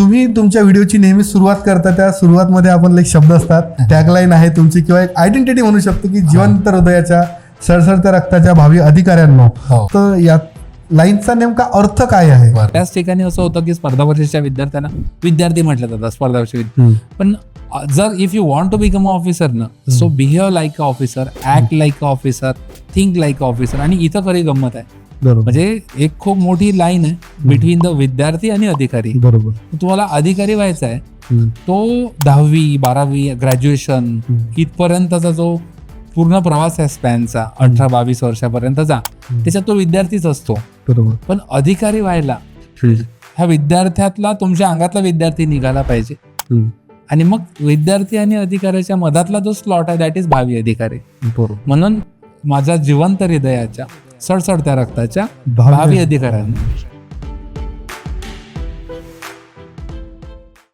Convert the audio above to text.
तुम्ही तुमच्या व्हिडिओची नेहमी सुरुवात करता, त्या सुरुवातमध्ये आपण एक शब्द असतात, टॅगलाईन आहे तुमची किंवा एक आयडेंटिटी म्हणू शकतो की जिवंत हृदयाच्या सळसळत्या रक्ताच्या भावी अधिकाऱ्यांनो. तर या लाईनचा नेमका अर्थ काय आहे? त्याच ठिकाणी असं होतं की स्पर्धा परीक्षेच्या विद्यार्थ्यांना विद्यार्थी म्हटलं जातं, स्पर्धा परीक्षा पण जर if you want to become a officer ना, so behave like a officer, act like a officer, think like a officer. आणि इथं खरी गंमत आहे, बरोबर म्हणजे एक खूप मोठी लाईन आहे बिटवीन द विद्यार्थी आणि अधिकारी. बरोबर. तुम्हाला अधिकारी व्हायचा आहे, तो 10वी 12वी ग्रॅज्युएशन इथपर्यंतचा जो पूर्ण प्रवास आहे स्पॅनचा, 18-22 वर्षापर्यंतचा, त्याच्यात तो विद्यार्थीच असतो. बरोबर. पण अधिकारी व्हायला ह्या विद्यार्थ्यातला तुमच्या अंगातला विद्यार्थी निघाला पाहिजे. आणि मग विद्यार्थी आणि अधिकाऱ्याच्या मधातला जो स्लॉट आहे दॅट इज भावी अधिकारी. बरोबर. म्हणून माझ्या जिवंत हृदयाच्या सडसडत्या रक्ताच्या भावी अधिकाऱ्यांना